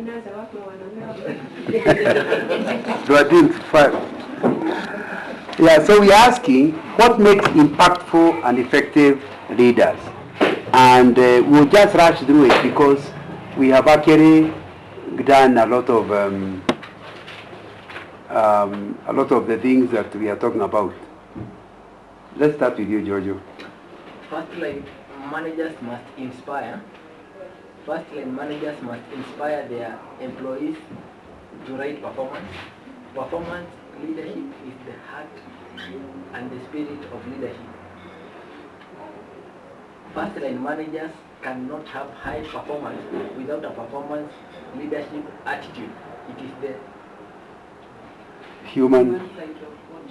Yeah, so we're asking what makes impactful and effective leaders, and we'll just rush through it because we have actually done a lot of the things that we are talking about. Let's start with you, Giorgio. Firstly, managers must inspire. Firstly, managers must inspire their employees to write performance. Performance leadership is the heart and the spirit of leadership. First-line managers cannot have high performance without a performance leadership attitude. It is the human side of what we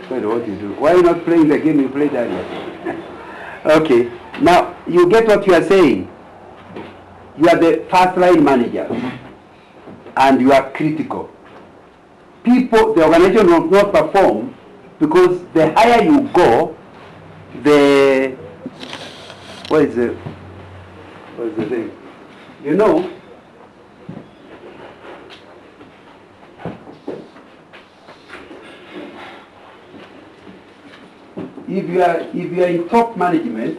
do. What you do? Why are you not playing the game you played earlier? Okay, now you get what you are saying. You are the first-line manager, and you are critical. People, the organization will not perform because the higher you go, the what is the thing? You know, if you are in top management,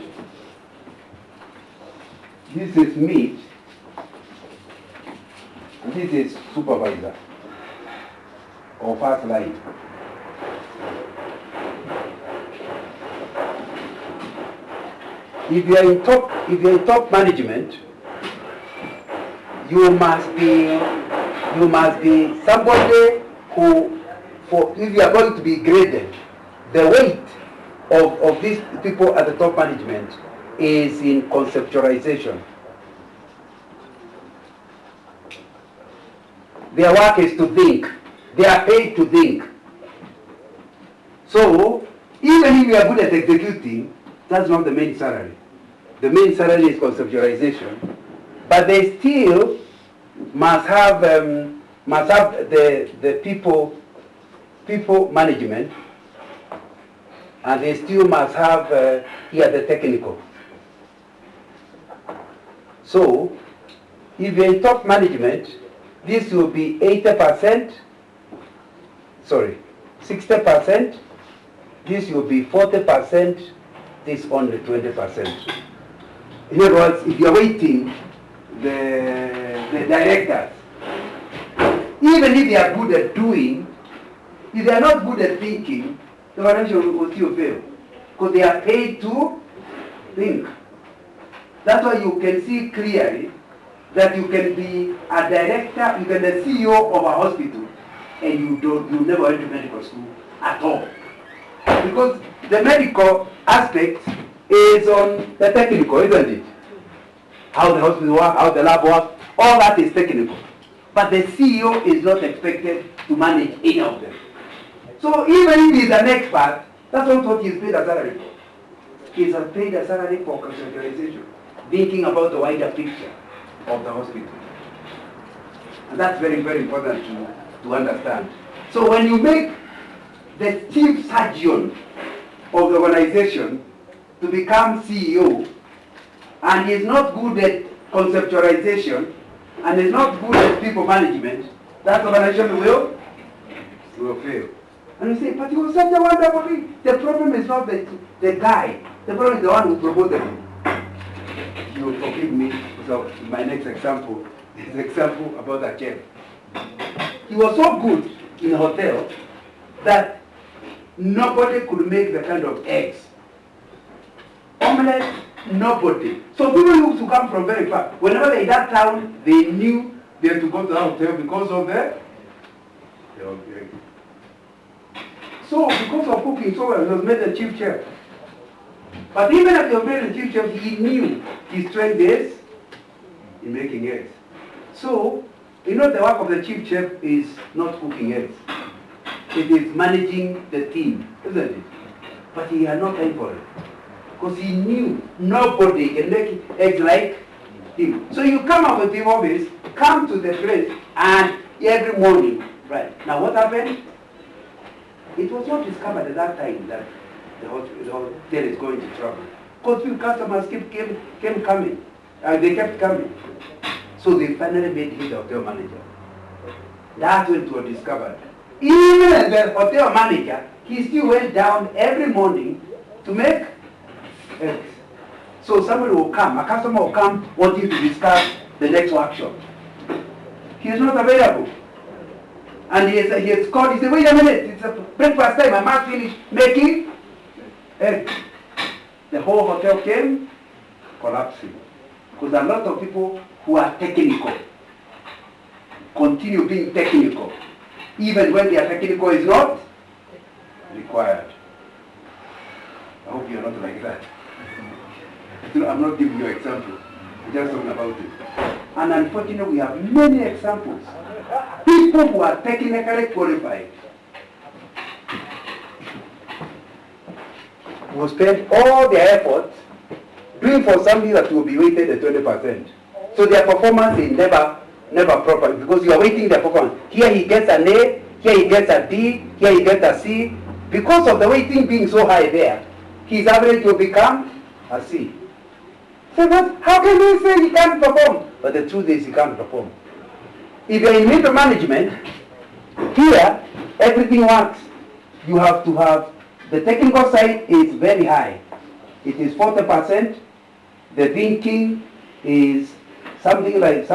this is meat, and this is supervisor or first line. If you are in top management, you must be somebody who, if you are going to be graded, the weight of these people at the top management is in conceptualization. Their work is to think. They are paid to think. So, even if you are good at executing, that's not the main salary. The main salary is conceptualization. But they still must have the people management, and they still must have here the technical. So, if you're in top management, this will be 80%, 60%, this will be 40%, this only 20%. In other words, if you're waiting, the directors, even if they are good at doing, if they are not good at thinking, the organization will still fail. Because they are paid to think. That's why you can see clearly that you can be a director, you can be the CEO of a hospital, and you never went to medical school at all. Because the medical aspect is on the technical, isn't it? How the hospital works, how the lab works, all that is technical. But the CEO is not expected to manage any of them. So even if he's an expert, that's not what he's paid a salary for. He's paid a salary for conceptualization, thinking about the wider picture of the hospital. And that's very, very important to understand. So when you make the chief surgeon of the organization to become CEO, and he's not good at conceptualization, and he's not good at people management, that organization will fail. And you say, but he was such a wonderful thing. The problem is not the guy. The problem is the one who promoted him. You will forgive me. So my next example is an example about a chef. He was so good in a hotel that nobody could make the kind of eggs. Omelette, nobody. So people used to come from very far. Whenever they that town, they knew they had to go to the hotel because of the egg. So because of cooking so well, he was made the chief chef. But even if he was made the chief chef, he knew his strength is in making eggs. So, the work of the chief chef is not cooking eggs. It is managing the team, isn't it? But he had no time for it. Because he knew nobody can make eggs like him. So you come up with the office, come to the place, and every morning, right. Now what happened? It was not discovered at that time that the hotel is going to trouble. Because few customers kept coming. They kept coming. So they finally made him the hotel manager. That's when it was discovered. Even as the hotel manager, he still went down every morning to make eggs. So somebody will come, a customer will come wanting to discuss the next workshop. He is not available. And he has called, he said, wait a minute, it's a breakfast time, I must finish making eggs. The whole hotel came collapsing. Because a lot of people who are technical continue being technical, even when their technical is not required. I hope you're not like that. I'm not giving you an example. I'm just talking about it. And unfortunately, we have many examples. People who are technically qualified will spend all their effort doing for something that will be weighted at 20%. So their performance is never proper because you are weighting their performance. Here he gets an A, here he gets a D, here he gets a C. Because of the weighting being so high there, his average will become a C. So what? How can we say he can't perform? But the truth is he can't perform. If you're in middle management, here everything works. You have to have the technical side is very high. It is 40%. The thinking is something like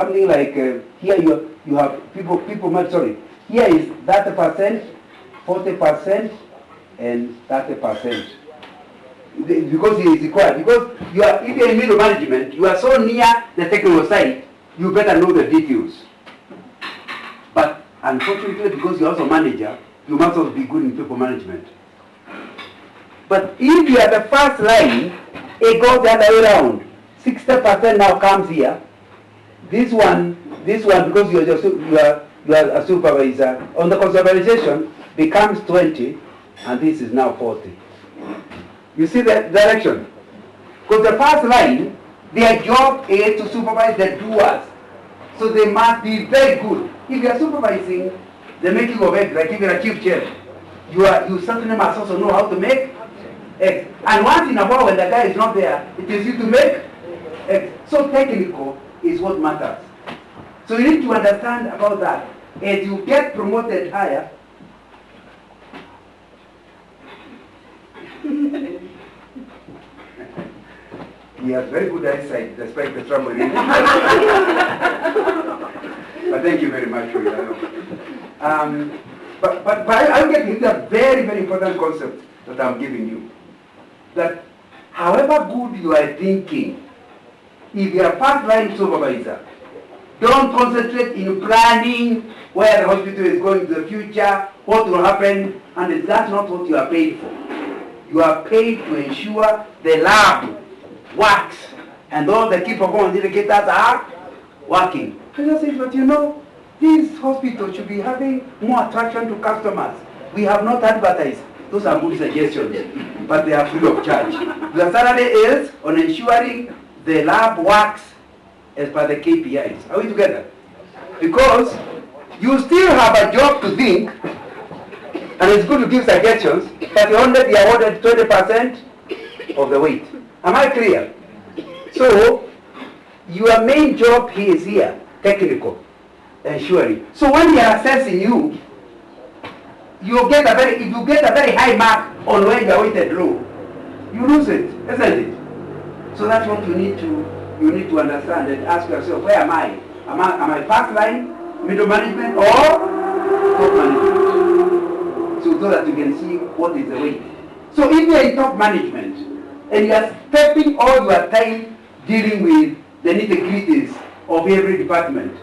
here you have people sorry. Here is 30%, 40%, and 30%. Because it is required. Because if you are in middle management, you are so near the technical side, you better know the details. But unfortunately, because you're also a manager, you must also be good in people management. But if you are the first line, it goes the other way around. 60% now comes here. This one, because you are a supervisor, on the conservation becomes 20, and this is now 40. You see the direction? Because the first line, their job is to supervise the doers. So they must be very good. If you are supervising the making of eggs, like if you're a chief chef, you certainly must also know how to make eggs. And once in a while when the guy is not there, it is you to make eggs. So technical is what matters. So you need to understand about that. As you get promoted higher, he has very good eyesight despite the trouble in it. But thank you very much for your help. But I'll get into a very, very important concept that I'm giving you. That however good you are thinking, if you're a first-line supervisor, don't concentrate in planning where the hospital is going to the future, what will happen, and that's not what you are paid for. You are paid to ensure the lab works and all the key performance indicators are working. I just say, but you know, this hospital should be having more attraction to customers. We have not advertised. Those are good suggestions, but they are free of charge. The salary is on ensuring the lab works as per the KPIs. Are we together? Because you still have a job to think, and it's good to give suggestions, but you only be awarded 20% of the weight. Am I clear? So, your main job is here, technical, ensuring. So when they are assessing you, if you get a very high mark on where you are weighted low, you lose it, isn't it? So that's what you need to understand and ask yourself, where am I? Am I first line, middle management, or top management? So that you can see what is the weight. So if you are in top management and you are spending all your time dealing with the nitty-gritties of every department,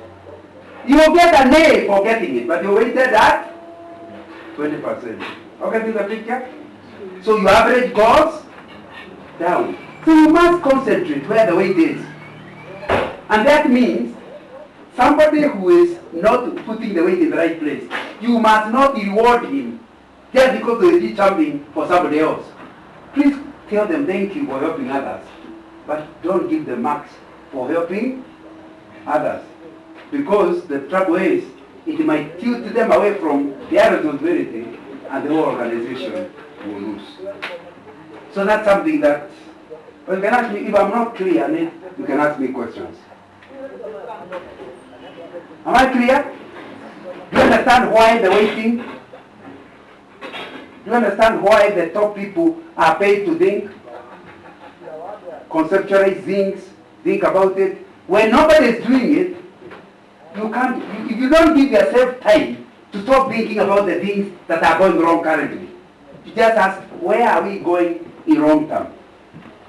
you will get an A for getting it, but you weighted at 20%. Okay, see the picture? So your average goes down. So you must concentrate where the weight is. And that means somebody who is not putting the weight in the right place, you must not reward him just because they did something for somebody else. Please tell them thank you for helping others, but don't give them marks for helping others. Because the trouble is, it might tilt them away from their responsibility and the whole organization will lose. So that's something that, well, you can ask me, if I'm not clear on it, you can ask me questions. Am I clear? Do you understand why the waiting? Do you understand why the top people are paid to think? Conceptualize things, think about it. When nobody is doing it, you can't, if you don't give yourself time to stop thinking about the things that are going wrong currently, you just ask, where are we going in wrong term?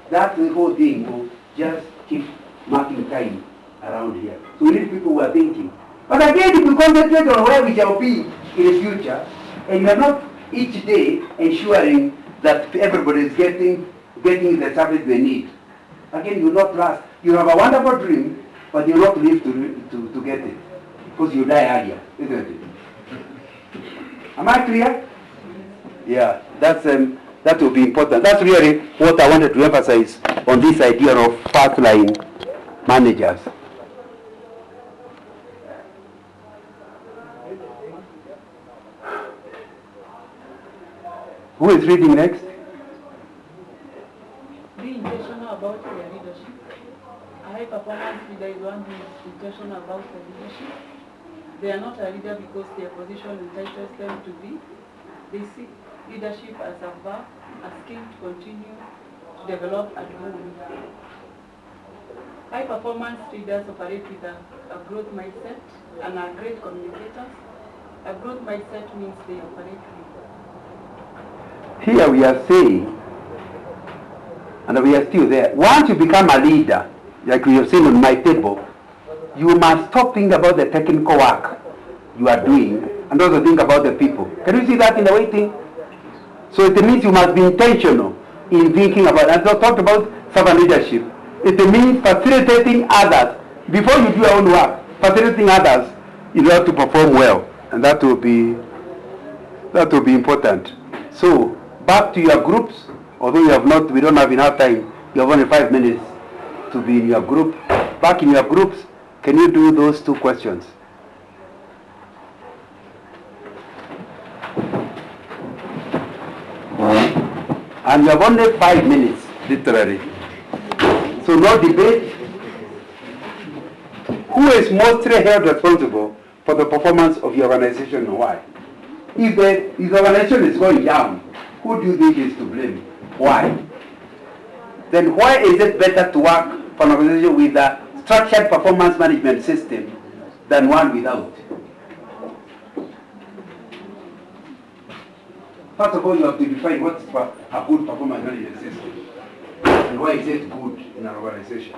That's the whole thing will just keep marking time around here. So we need people who are thinking. But again, if you concentrate on where we shall be in the future, and you are not each day ensuring that everybody is getting the service they need, again, you will not last. You have a wonderful dream, but you will not live to get it, because you die earlier, isn't it? Am I clear? Yeah, that will be important. That's really what I wanted to emphasize on this idea of first-line managers. Who is reading next? Be intentional about their leadership. A high performance leader is one who is intentional about their leadership. They are not a leader because their position entitles them to be. They see leadership as a verb, a skill to continue to develop and grow. High performance leaders operate with a growth mindset and are great communicators. A growth mindset means they operate with. Here we are saying, and we are still there, once you become a leader, like we have seen on my table, you must stop thinking about the technical work you are doing and also think about the people. Can you see that in the waiting? So it means you must be intentional in thinking about, as I talked about servant leadership, it means facilitating others. Before you do your own work, facilitating others in order to perform well. And that will be important. So back to your groups, although we don't have enough time, you have only 5 minutes to be in your group. Back in your groups, can you do those 2 questions? And you have only 5 minutes, literally. So no debate. Who is mostly held responsible for the performance of your organization and why? If the organization is going down, who do you think is to blame? Why? Then why is it better to work for an organization with a structured performance management system than one without? First of all, you have to define what's a good performance management system and why is it good in an organization.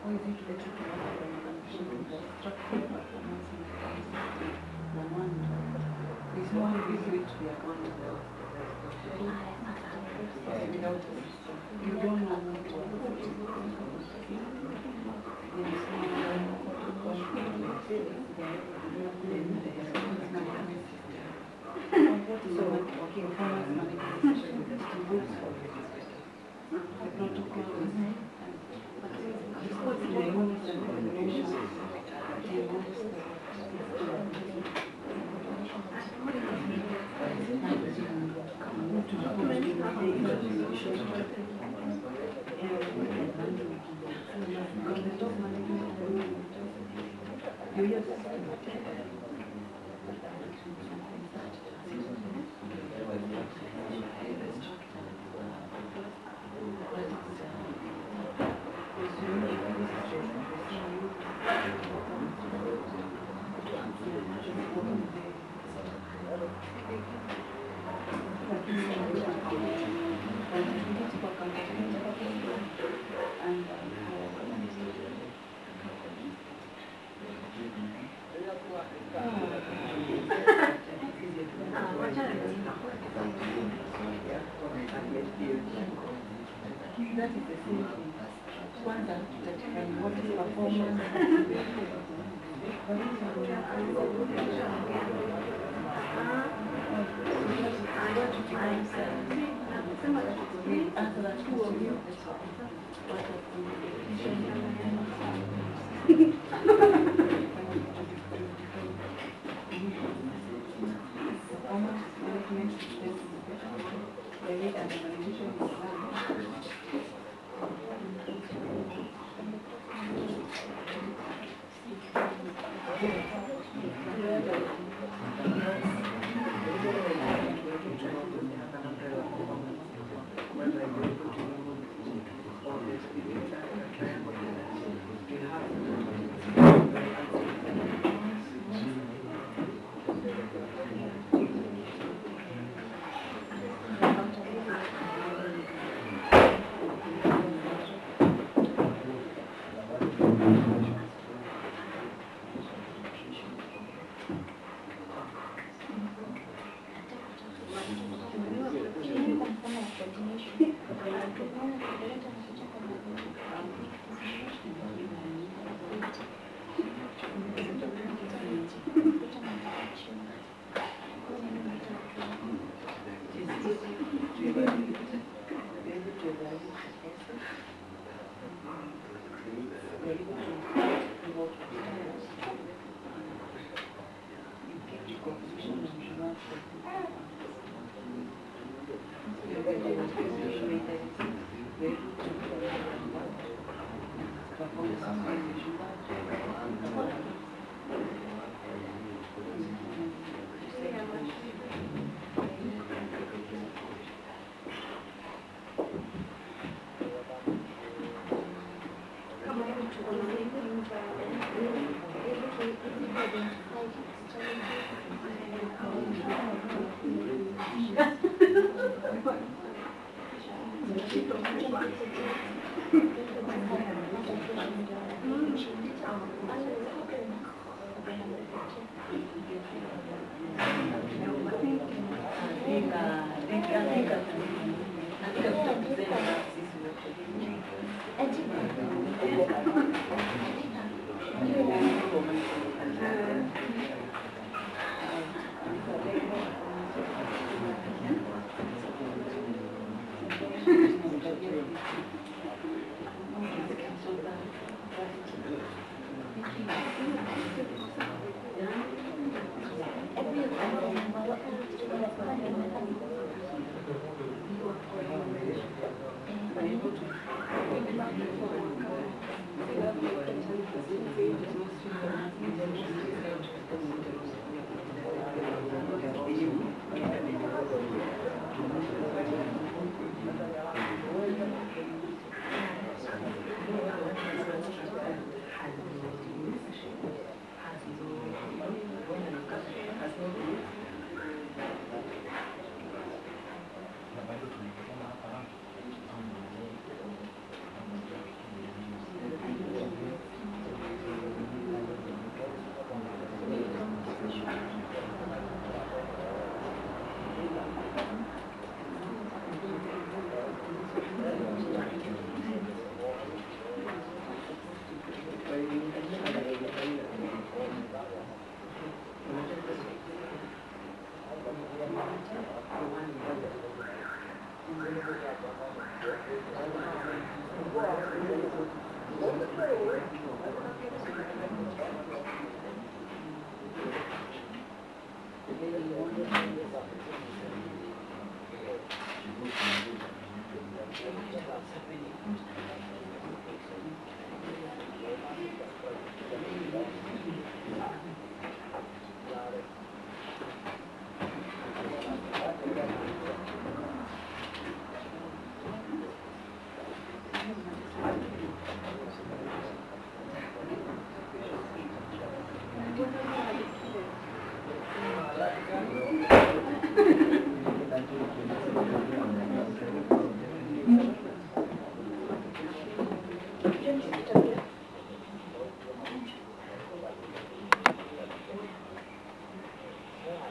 How is it that you can have a connection with the structural performance indicators? Number one, there's no one who is going to be accountable. Without a system, you don't know who to account to. There is no one to control. Then the performance management system. What is your performance management system with the students? The protocols. What's the rules and regulations? That is the same thing. Kwanza tutataka what is performance. Answer that question.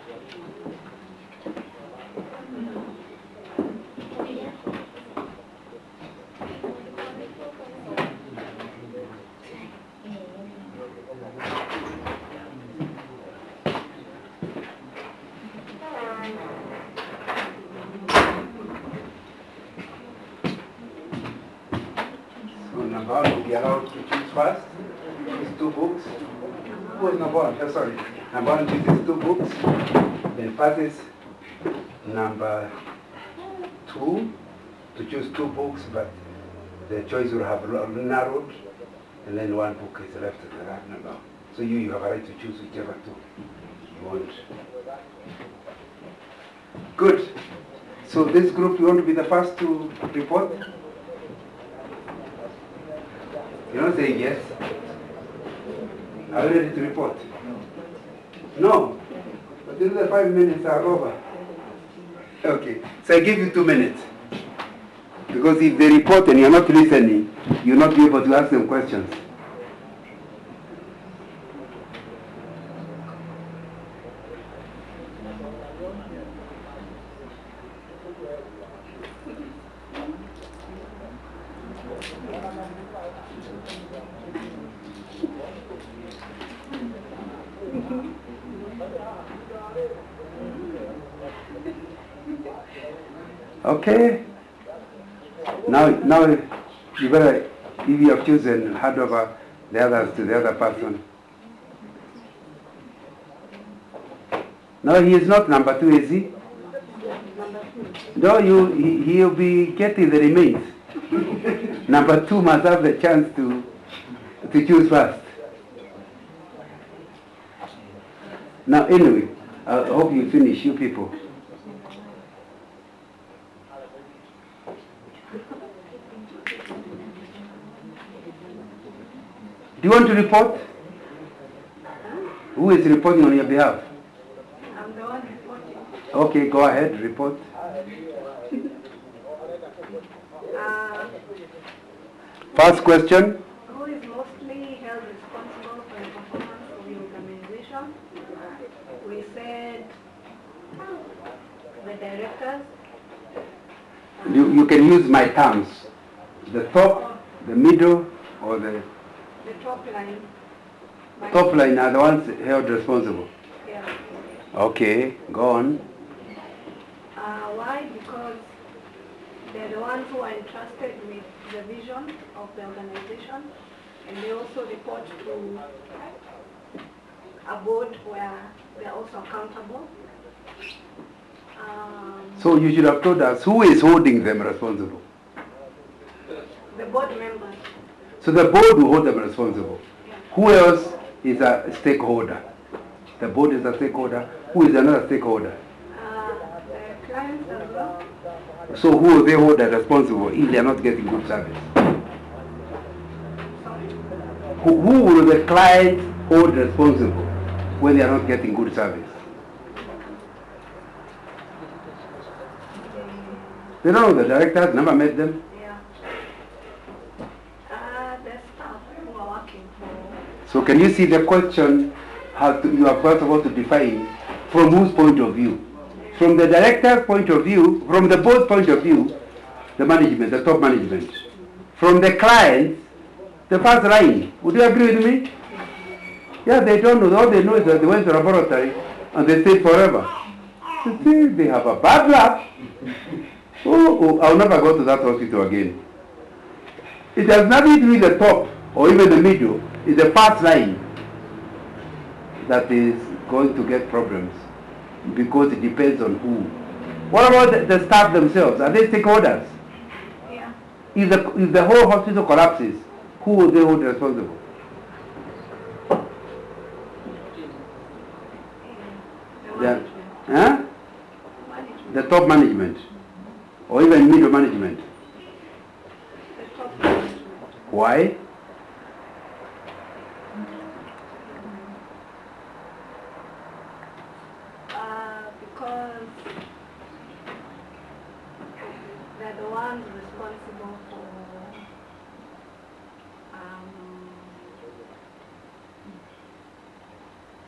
So number one will be allowed to choose first. Choose two books. Who is number one? Oh, sorry. Number one chooses two books. Then passes number two to choose two books, but the choice will have narrowed, and then one book is left at the right number. So you have a right to choose whichever two you want. Good. So this group, you want to be the first to report? You're not saying yes? Are you ready to report? No. But then the 5 minutes are over. Okay. So I give you 2 minutes. Because if they report and you're not listening, you'll not be able to ask them questions. Okay. Now you better, if you have chosen, hand over the others to the other person. No, he is not number two, is he? No, he'll be getting the remains. Number two must have the chance to choose first. Now, anyway, I hope you finish, you people. Do you want to report? Who is reporting on your behalf? I'm the one reporting. Okay, go ahead, report. First question. Who is mostly held responsible for the performance of the organization? We said the directors. You can use my terms. The top, the middle, or the top line. top line are the ones held responsible. Yeah. Okay, go on. Why? Because they're the ones who are entrusted with the vision of the organization, and they also report to a board where they're also accountable. So you should have told us who is holding them responsible. The board members. So the board will hold them responsible. Yeah. Who else is a stakeholder? The board is a stakeholder. Who is another stakeholder? The clients as well. So who will they hold as responsible if they are not getting good service? Sorry? Who will the clients hold responsible when they are not getting good service? They don't know the directors, never met them. Yeah. The staff who are working for. So can you see the question, you are first of all to define from whose point of view? From the director's point of view, from the board's point of view, the management, the top management. From the clients, the first line. Would you agree with me? Yeah, they don't know. All they know is that they went to the laboratory and they stayed forever. You see, they have a bad luck. Oh, I'll never go to that hospital again. It has nothing to do with the top or even the middle. It's the first line that is going to get problems because it depends on who. What about the staff themselves? Are they stakeholders? Yeah. If the whole hospital collapses, who will they hold responsible? The management. Huh? Management. The top management or even middle management. The top management. Why? Because they're the ones responsible for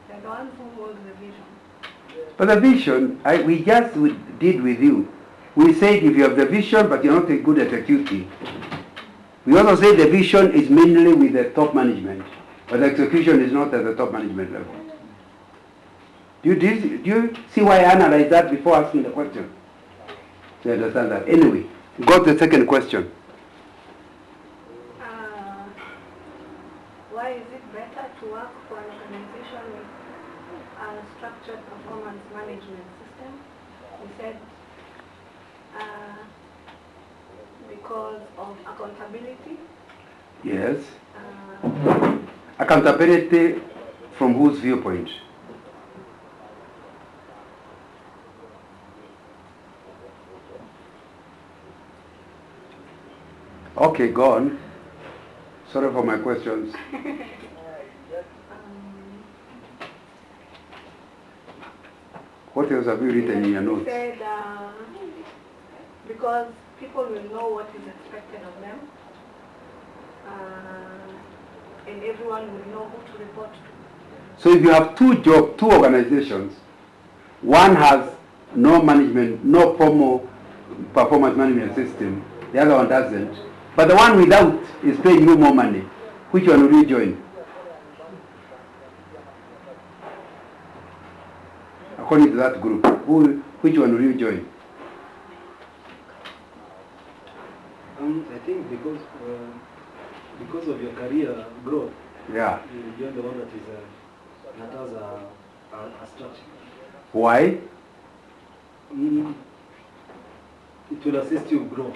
they're the ones who hold the vision. But the vision, we just did with you. We said if you have the vision but you're not good at executing. We also say the vision is mainly with the top management, but the execution is not at the top management level. Do you see why I analyzed that before asking the question? So you understand that. Anyway, go to the second question. Why is it better to work for an organization with a structured performance management system? We said because of accountability. Yes. Accountability from whose viewpoint? Okay, go on. Sorry for my questions. What else have you written in your notes? We said because people will know what is expected of them, and everyone will know who to report to. So if you have two organizations, one has no management, no formal performance management system, the other one doesn't, but the one without is paying you more money, which one will you join? According to that group, which one will you join? I think because of your career growth, Yeah. you join the one that has a structure. Why? It will assist you grow.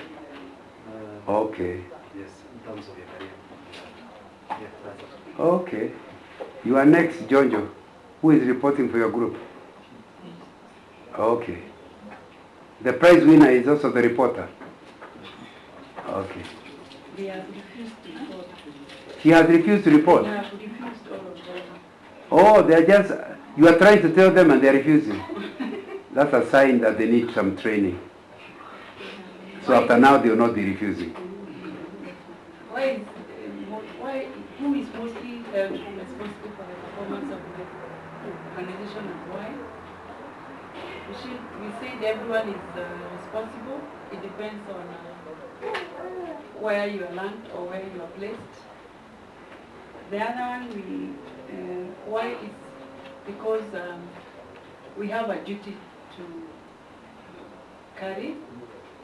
Okay. Yes, in terms of your career. Yeah, that's it. Okay. You are next, Jonjo. Who is reporting for your group? Okay. The prize winner is also the reporter. Okay. They have refused to report. She has refused to report. They have refused all of them. Oh, they're just, you are trying to tell them and they're refusing. That's a sign that they need some training. So after now, they will not be refusing. Who is mostly responsible for the performance of the organization and why? We said everyone is responsible. It depends on where you are landed or where you are placed. The other one, why is because we have a duty to carry,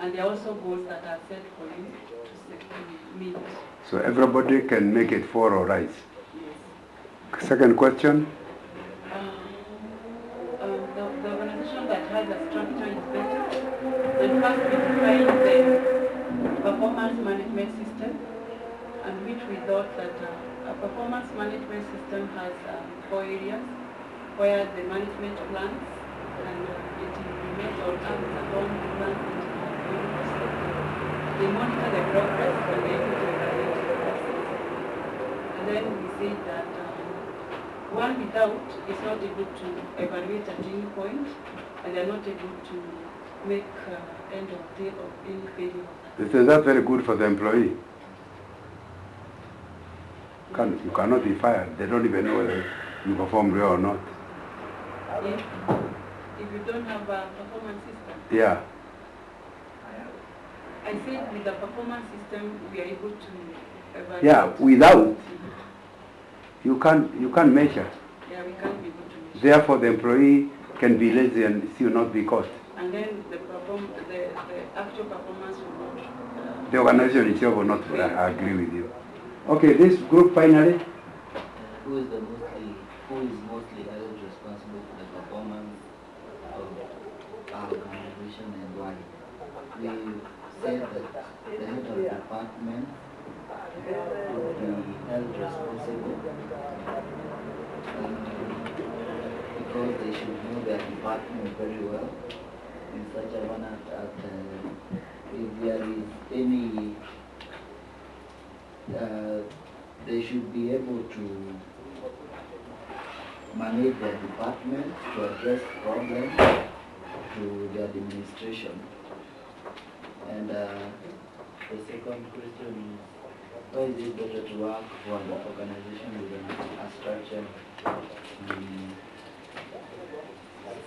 and there are also goals that are set for you to meet. So everybody can make it fall or rise. Yes. Second question. The organization that has a structure is better. And first we define the performance management system, and which we thought that a performance management system has 4 areas where the management plans and it implements or acts upon the plans that are going to set. They monitor the progress and they able to evaluate the process. And then we say that one without is not able to evaluate at any point, and they are not able to make end of day of any failure. Is that very good for the employee? You cannot be fired. They don't even know whether you perform well or not. Yes. If you don't have a performance system. Yeah. I said with the performance system we are able to evaluate. Yeah, without, you can't measure. Yeah, we can't be able to measure. Therefore, the employee can be lazy and still not be caught. And then the actual performance will not. The organization itself will not agree with you. Okay, this group finally. Who is mostly held responsible for the performance of our organization and why? We said that the head of the department would be held responsible because they should know their department very well in such a manner that if there is any they should be able to manage their department to address problems to the administration. And the second question is, why is it better to work for an organization with a structured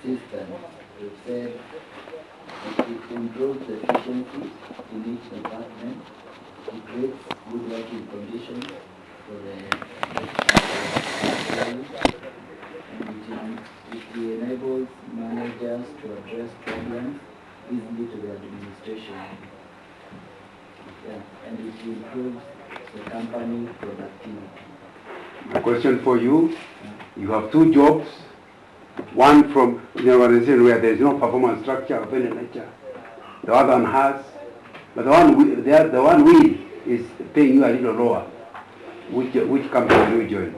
system, we've said that it improves the efficiency in each department, it creates good working conditions for the employees, and it enables managers to address problems easily to the administration. Yeah, and it improves the company productivity. A question for you. You have two jobs. One from an organization where there is no performance structure of any nature. The other one has. But the one with is paying you a little lower. Which company will you join?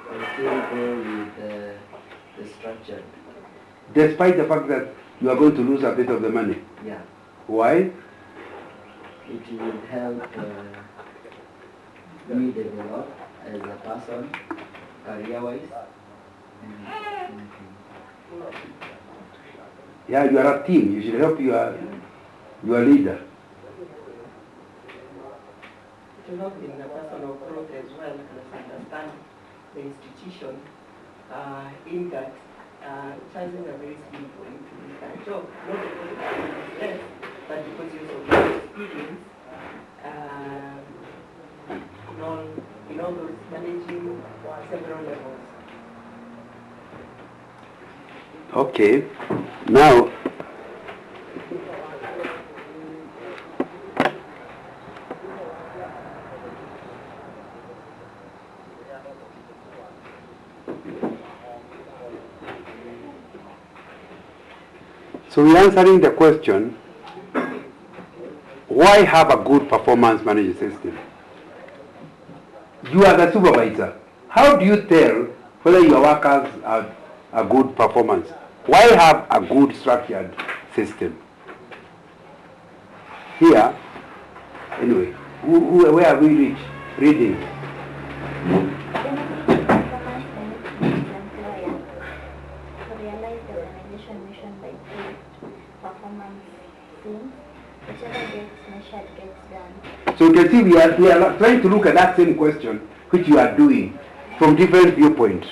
I still go with the structured. Despite the fact that you are going to lose a bit of the money. Yeah. Why? It will help me develop as a person, career-wise. Yeah, you are a team. You should help your leader. To help in the personal growth as well as understand the institution in that chances are very slim for you to do that job. Not because it's less, but because you also get experience in all those managing several levels. Okay. Now, so we're answering the question, why have a good performance management system? You are the supervisor. How do you tell whether your workers are a good performance? Why have a good structured system? Here, anyway, where are we reading? So you can see we are trying to look at that same question which you are doing from different viewpoints.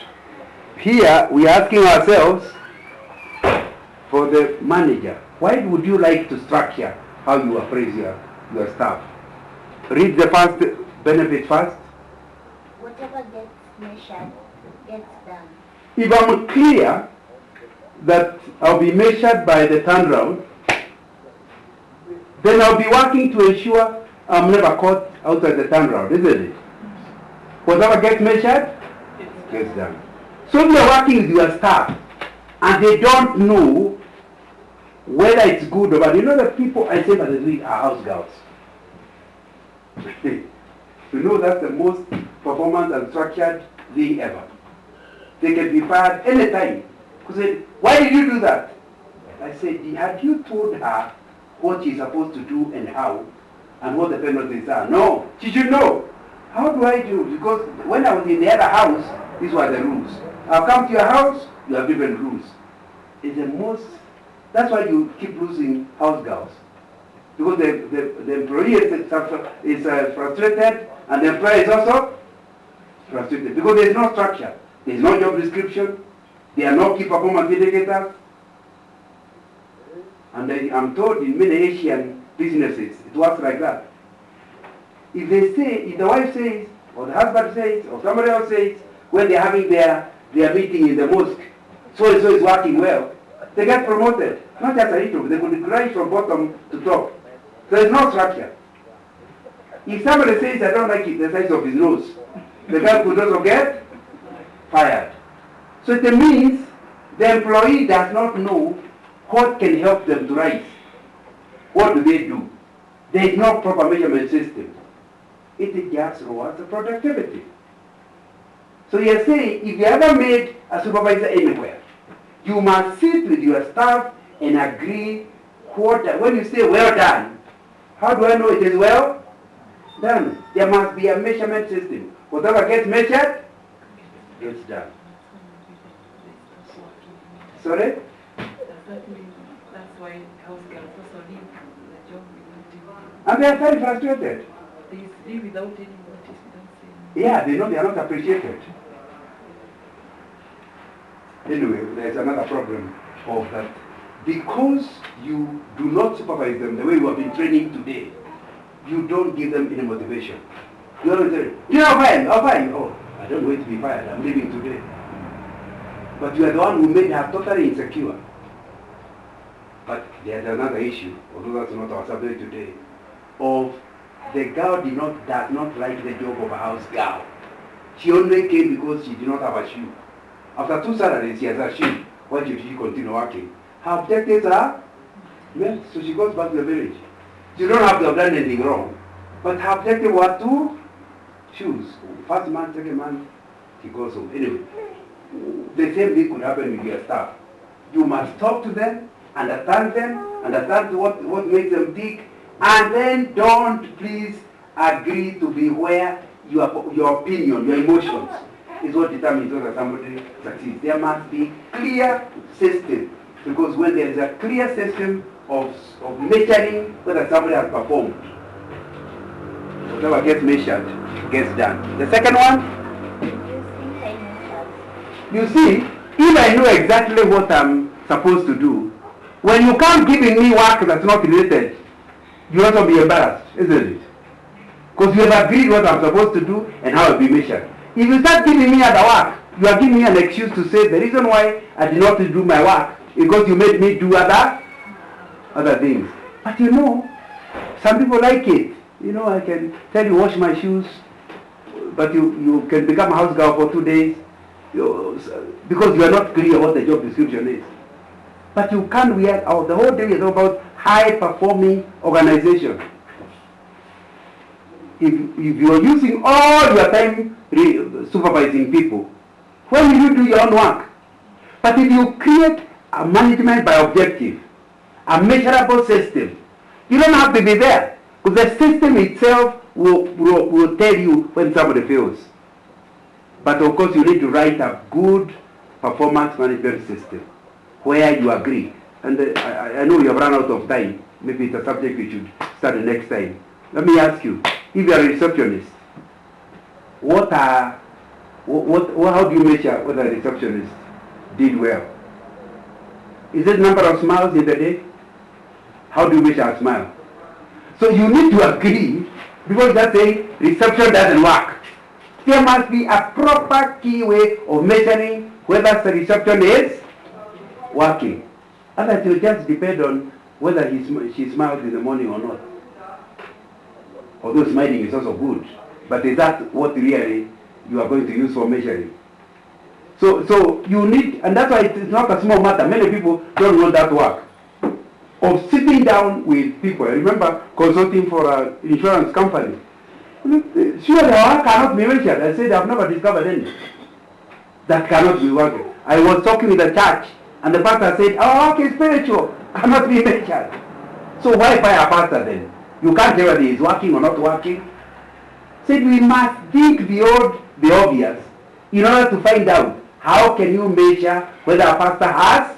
Here we are asking ourselves, for the manager, why would you like to structure how you appraise your staff? Read the first benefit first. Whatever gets measured gets done. If I'm clear that I'll be measured by the turnaround, then I'll be working to ensure I'm never caught outside the turnaround, isn't it? Whatever gets measured gets done. So if you're working with your staff and they don't know whether it's good or bad, you know the people I say that they are house girls. You know that's the most performance and structured thing ever. They can be fired anytime. Because why did you do that? I said, had you told her what she's supposed to do and how, and what the penalties are? No, she should know. How do I do? Because when I was in the other house, these were the rules. I'll come to your house, you have different rules. It's the most, that's why you keep losing house girls. Because the employee is frustrated, and the employer is also frustrated. Because there is no structure. There is no job description. There are no key performance indicators. And I'm told in many Asian businesses, it works like that. If the wife says, or the husband says, or somebody else says, when they're having their meeting in the mosque, so-and-so is working well, they get promoted. Not just a little, they could rise from bottom to top. There is no structure. If somebody says, I don't like it, the size of his nose, the guy could also get fired. So it means the employee does not know what can help them to rise. What do they do? There is no proper measurement system. It just rewards the productivity. So you're saying, if you ever made a supervisor anywhere, you must sit with your staff and agree when you say well done, how do I know it is well done? There must be a measurement system. Whatever gets measured, gets done. Sorry? That's why house girls also leave the job without even. And they are very frustrated. They leave without any notice, without saying. Yeah, they know they are not appreciated. Anyway, there's another problem of that. Because you do not supervise them the way you have been training today, you don't give them any motivation. You always say, you're fine, I'm fine. Oh, I don't wait to be fired, I'm leaving today. But you are the one who made her totally insecure. But there's another issue, although that's not our subject today, of the girl does not like the job of a house girl. She only came because she did not have a shoe. After 2 salaries, she has a shoe. Why should she continue working? Her objectives are met, so she goes back to the village. She don't have to have done anything wrong. But her objective was 2 shoes. First month, second month, she goes home. Anyway, the same thing could happen with your staff. You must talk to them, understand what makes them tick, and then don't please agree to be where your opinion, your emotions is what determines whether somebody succeeds. There must be clear system, because when there is a clear system of measuring whether somebody has performed, whatever gets measured gets done. The second one, you see, if I know exactly what I'm supposed to do, when you come giving me work that's not related, you also be embarrassed, isn't it? Because you have agreed what I'm supposed to do and how it will be measured. If you start giving me other work, you are giving me an excuse to say the reason why I did not do my work is because you made me do other things. But you know, some people like it. You know, I can tell you wash my shoes, but you can become a house girl for 2 days because you are not clear what the job description is. But you can't react out. The whole day is about high-performing organization. If you are using all your time supervising people, when will you do your own work? But if you create a management by objective, a measurable system, you don't have to be there. Because the system itself will tell you when somebody fails. But of course you need to write a good performance management system where you agree. And I know you have run out of time. Maybe it's a subject we should study next time. Let me ask you, if you are a receptionist, how do you measure whether a receptionist did well? Is it number of smiles in the day? How do you measure a smile? So you need to agree, because that's saying reception doesn't work. There must be a proper key way of measuring whether the reception is working. Otherwise it will just depend on whether she smiles in the morning or not. Although smiling is also good. But is that what really you are going to use for measuring? So you need, and that's why it's not a small matter. Many people don't want that work. Of sitting down with people. I remember consulting for an insurance company. Surely our work cannot be measured. I said I've never discovered any. That cannot be working. I was talking with the church and the pastor said, our work is spiritual, cannot be measured. So why fire a pastor then? You can't tell whether he's working or not working. Said we must think beyond the obvious in order to find out how can you measure whether a pastor has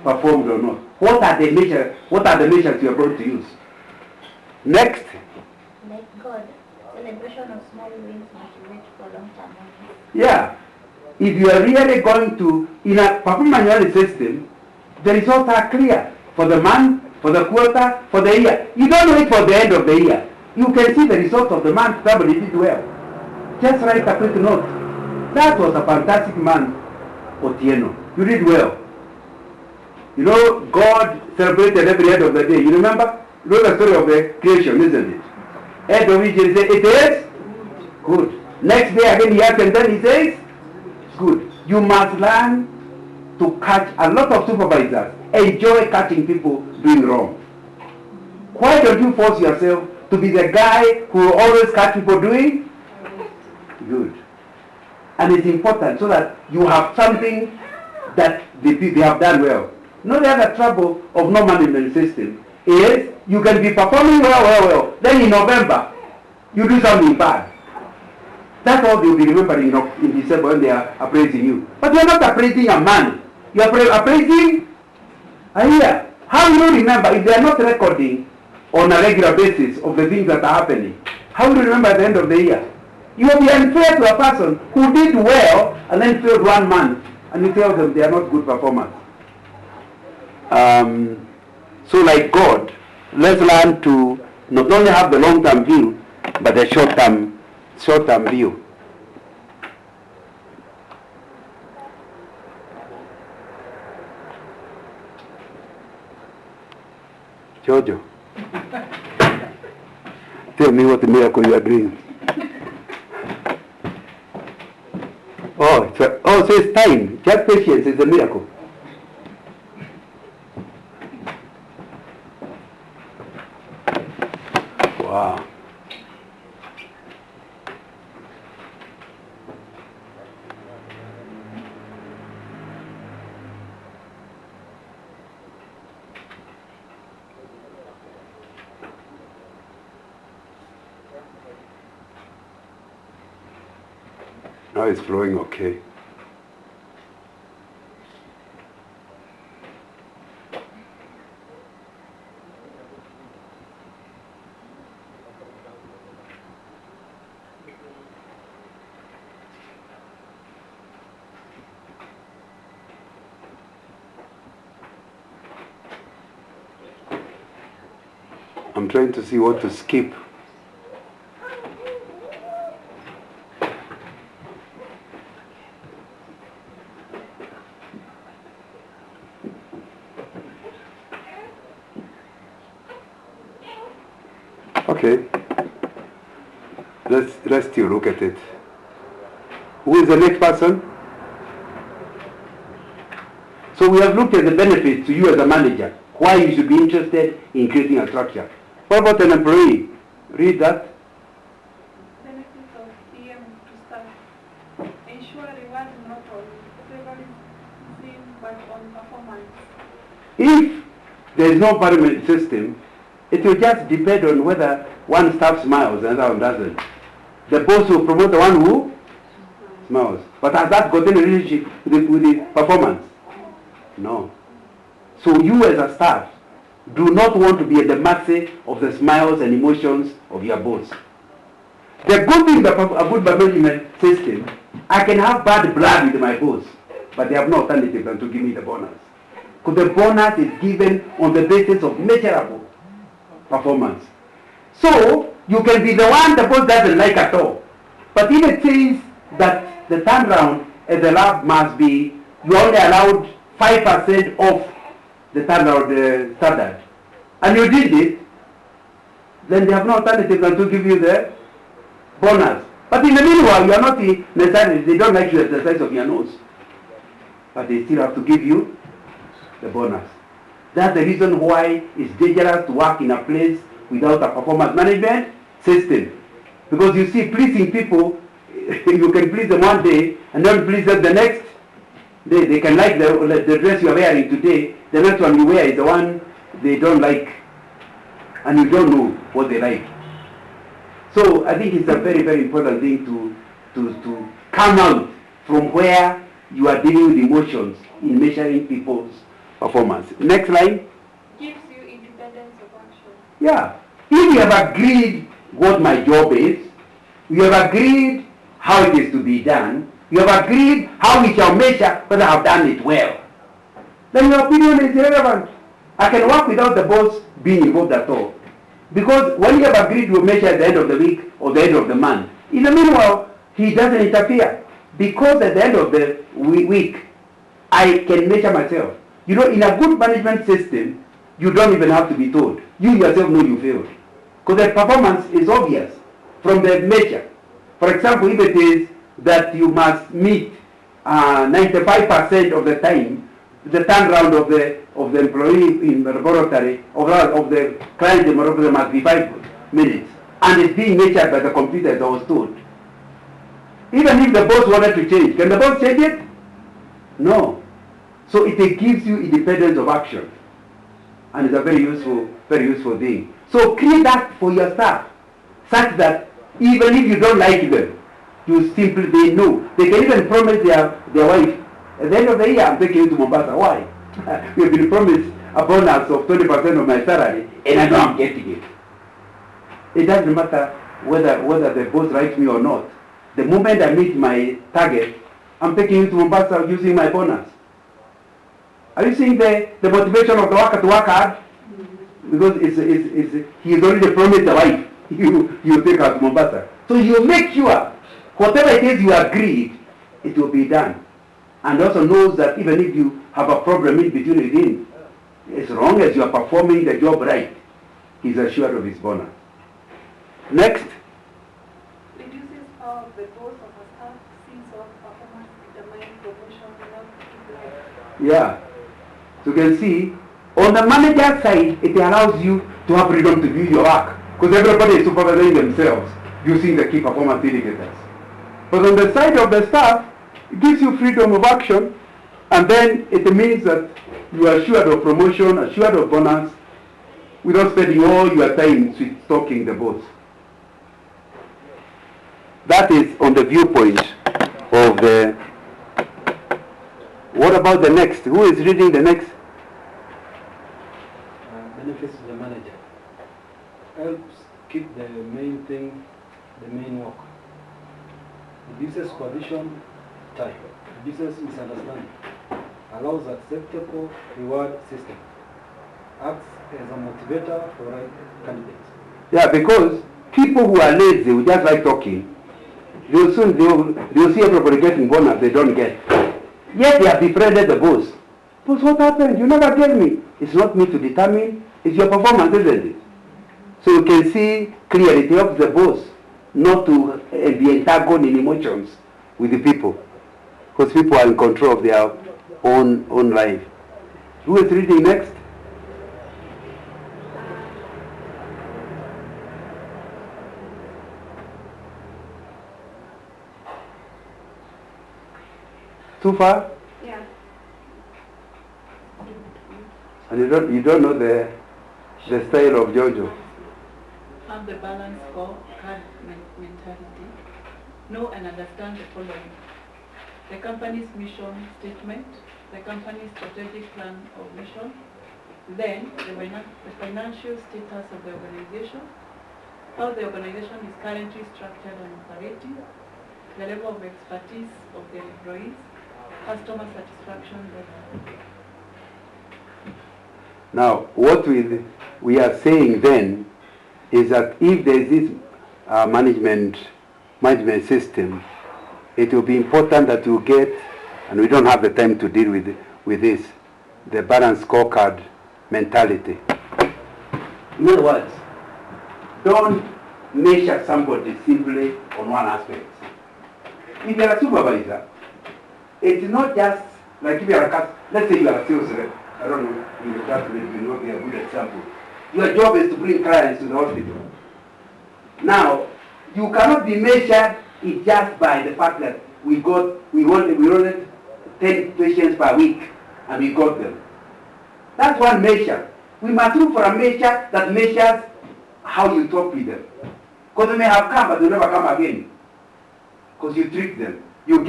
performed or not. What are the measures you are going to use? Next. Like God, celebration of small wins motivate for long-term wins. Yeah. If you are really going to, in a performance management system, the results are clear for the month, for the quarter, for the year. You don't wait for the end of the year. You can see the results of the month, somebody did well. Just write a quick note. That was a fantastic month, Otieno. You did well. You know, God celebrated every end of the day. You remember? You know the story of the creation, isn't it? End of each day, he said, it is good. Next day again he asks, and then he says, good. You must learn to catch. A lot of supervisors enjoy catching people doing wrong. Why don't you force yourself to be the guy who will always catch people doing good? And it's important so that you have something that they have done well. No, the other trouble of no management system is you can be performing well. Then in November, you do something bad. That's all they'll be remembering in December when they are appraising you. But you're not appraising a man. You're appraising a year. How will you remember if they are not recording on a regular basis of the things that are happening? How will you remember at the end of the year? You will be unfair to a person who did well and then failed 1 month and you tell them they are not good performers. So like God, let's learn to not only have the long-term view, but the short-term view. Jojo, tell me what the miracle you are doing. So it's time. Just patience is a miracle. Wow. Now it's flowing okay. I'm trying to see what to skip. Okay, let's still look at it. Who is the next person? So we have looked at the benefits to you as a manager, why you should be interested in creating a structure. What about an employee? Read that. Benefits of PM to staff. Ensure reward not on favoritism but on performance. If there is no pyramid system, it will just depend on whether one staff smiles and the other one doesn't. The boss will promote the one who smiles. But has that got any relationship with the performance? No. So you as a staff do not want to be at the mercy of the smiles and emotions of your boss. The good thing about a good management system, I can have bad blood with my boss, but they have no alternative than to give me the bonus. Because the bonus is given on the basis of measurable performance. So you can be the one the boss doesn't like at all. But if it says that the turnaround at the lab must be, you only allowed 5% of the turnaround standard, and you did it, then they have no alternative than to give you the bonus. But in the meanwhile, you are not necessarily, they don't like you at the size of your nose. But they still have to give you the bonus. That's the reason why it's dangerous to work in a place without a performance management system. Because you see, pleasing people, you can please them one day and don't please them the next day. They can like the dress you are wearing today, the next one you wear is the one they don't like, and you don't know what they like. So I think it's a very, very important thing to come out from where you are dealing with emotions in measuring people's performance. Next line. Gives you independence of action. Yeah. If you have agreed what my job is, you have agreed how it is to be done, you have agreed how we shall measure whether I have done it well, then your opinion is irrelevant. I can work without the boss being involved at all. Because when you have agreed to measure at the end of the week or the end of the month, in the meanwhile, he doesn't interfere. Because at the end of the week, I can measure myself. You know, in a good management system, you don't even have to be told. You yourself know you failed. Because the performance is obvious from the measure. For example, if it is that you must meet 95% of the time, the turnaround of the employee in the laboratory, of the client in the laboratory must be 5 minutes. And it's being measured by the computer as I was told. Even if the boss wanted to change, can the boss change it? No. So it gives you independence of action. And it's a very useful thing. So create that for your staff, such that even if you don't like them, you simply, they know. They can even promise their wife, at the end of the year, I'm taking you to Mombasa. Why? We have been promised a bonus of 20% of my salary, and I know I'm getting it. It doesn't matter whether the boss likes me or not. The moment I meet my target, I'm taking you to Mombasa using my bonus. Are you seeing the motivation of the worker to work hard? Because he's already promised the wife, you take her to Mombasa. So you make sure, whatever it is you agreed, it will be done. And also knows that even if you have a problem in between with him, as long as you are performing the job right, he's assured of his bonus. Next. Reduces power of the boss of a staff since of performance determining promotion without particular. Yeah. So you can see, on the manager side, it allows you to have freedom to do your work. Because everybody is supervising themselves using the key performance indicators. But on the side of the staff, it gives you freedom of action, and then it means that you are assured of promotion, assured of bonus, without spending all your time sweet talking the boss. That is on the viewpoint of the... What about the next? Who is reading the next? Benefits to the manager. Helps keep the main thing, the main work. Reduces coalition time. Reduces misunderstanding. Allows acceptable reward system. Acts as a motivator for right candidates. Yeah, because people who are lazy, who just like talking, they'll see everybody getting bonus they don't get. Yet they have befriended the boss. Boss, what happened? You never tell me. It's not me to determine. It's your performance, isn't it? So you can see clearly it helps the boss not to be entangled in emotions with the people. Because people are in control of their own life. Who is reading next? Too far? Yeah. And you don't know the style of Jojo. Have the balanced scorecard mentality. Know and understand the following: the company's mission statement, the company's strategic plan of mission, then the financial status of the organization, how the organization is currently structured and operating, the level of expertise of the employees, customer satisfaction level. Now, what we are saying then is that if there is this management system, it will be important that you get, and we don't have the time to deal with this, the balanced scorecard mentality. In other words, don't measure somebody simply on one aspect. If you are a supervisor, it's not just like if you are let's say you are a sales rep. I don't know if you know be a good example. Your job is to bring clients to the hospital. Now, you cannot be measured it just by the fact that we wanted 10 patients per week and we got them. That's one measure. We must look for a measure that measures how you talk with them. Because they may have come, but they'll never come again. Because you tricked them. You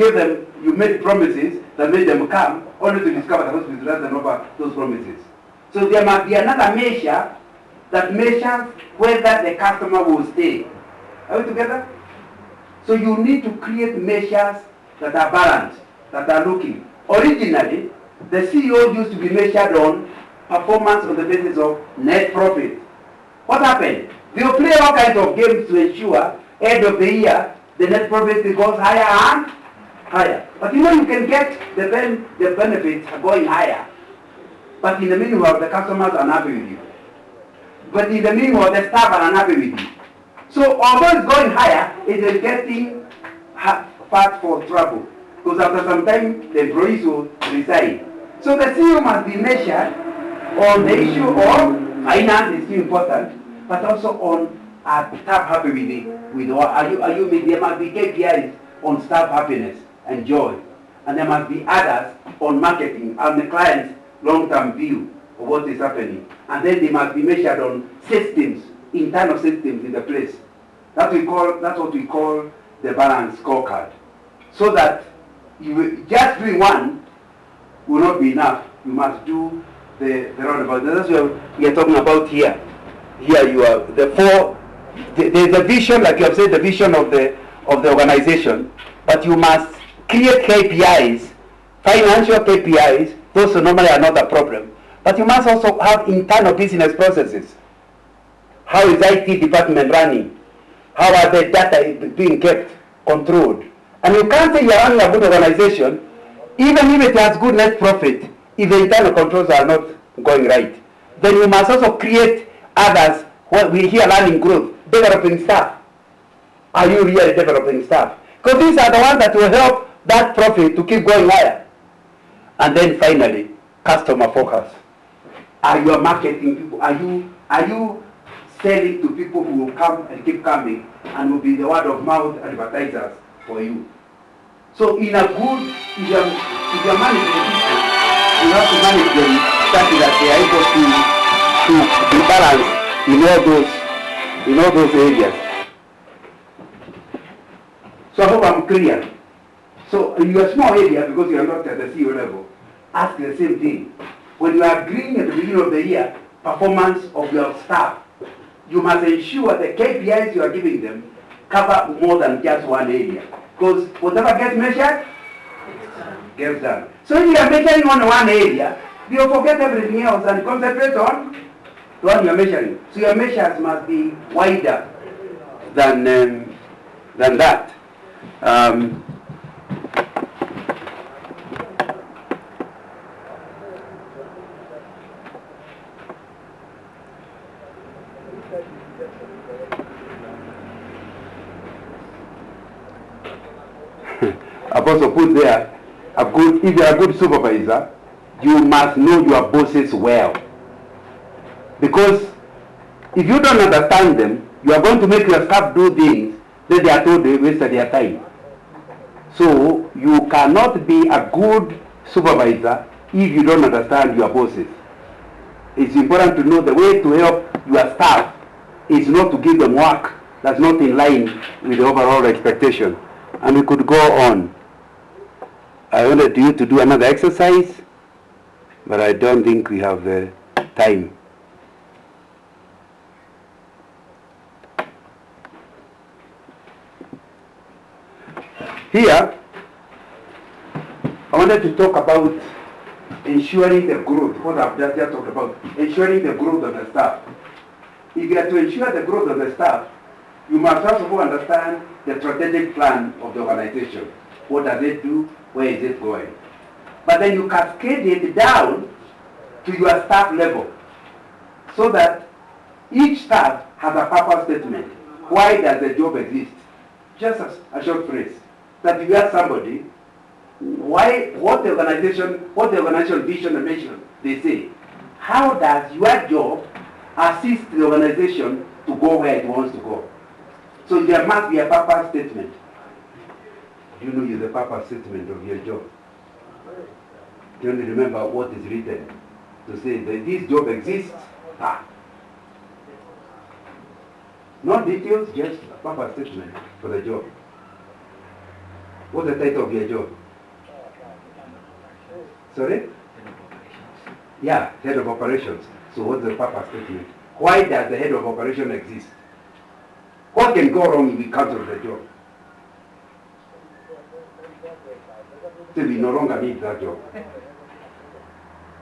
made promises that made them come, only to discover the hospital doesn't offer those promises. So there must be another measure that measures whether the customer will stay. Are we together? So you need to create measures that are balanced, that are looking. Originally, the CEO used to be measured on performance on the basis of net profit. What happened? They will play all kinds of games to ensure end of the year the net profit goes higher and higher. But you can get the benefits going higher. But in the meanwhile, the customers are unhappy with you. But in the meanwhile, the staff are unhappy with you. So although it's going higher, it is getting fat for trouble. Because after some time, the employees will resign. So the CEO must be measured on the issue of finance is still important, but also on staff happy with there must be KPIs on staff happiness and joy. And there must be others on marketing and the client's long-term view of what is happening. And then they must be measured on systems, internal systems in the place. That's what we call the balanced scorecard. So that just doing one will not be enough. You must do the roundabout. That's what we are talking about here. Here you are there's a vision, like you have said, the vision of the organization, but you must create KPIs, financial KPIs, those normally are not a problem. But you must also have internal business processes. How is IT department running? How are the data being kept controlled? And you can't say you're running a good organization, even if it has good net profit, if the internal controls are not going right. Then you must also create others, what we hear learning growth, developing staff. Are you really developing staff? Because these are the ones that will help that profit to keep going higher. And then finally, customer focus. Are you marketing people? Are you selling to people who will come and keep coming and will be the word of mouth advertisers for you? So in a good, if you're managing people, you have to manage them such that they are able to be balanced in all those areas. So I hope I'm clear. So in your small area, because you are not at the CEO level, ask the same thing. When you are agreeing at the beginning of the year, performance of your staff, you must ensure the KPIs you are giving them cover more than just one area. Because whatever gets measured, gets done. So if you are measuring on one area, you forget everything else and concentrate on the one you are measuring. So your measures must be wider than that. I've also put there, if you're a good supervisor, you must know your bosses well. Because if you don't understand them, you are going to make your staff do things that they are told they wasted their time. So you cannot be a good supervisor if you don't understand your bosses. It's important to know the way to help your staff is not to give them work that's not in line with the overall expectation. And we could go on. I wanted you to do another exercise, but I don't think we have the time. Here, I wanted to talk about ensuring the growth, what I've just talked about, ensuring the growth of the staff. If you are to ensure the growth of the staff, you must first of all understand the strategic plan of the organization. What does it do? Where is it going? But then you cascade it down to your staff level so that each staff has a purpose statement. Why does the job exist? Just a short phrase. That if you ask somebody, what the organization vision and mission, they say, how does your job assist the organization to go where it wants to go? So there must be a purpose statement. Do you know the purpose statement of your job? Do you remember what is written? To say that this job exists. Not details, just a purpose statement for the job. What's the title of your job? Sorry? Yeah, head of operations. So what's the purpose statement? Why does the head of operation exist? What can go wrong if we cancel the job? So we no longer need that job.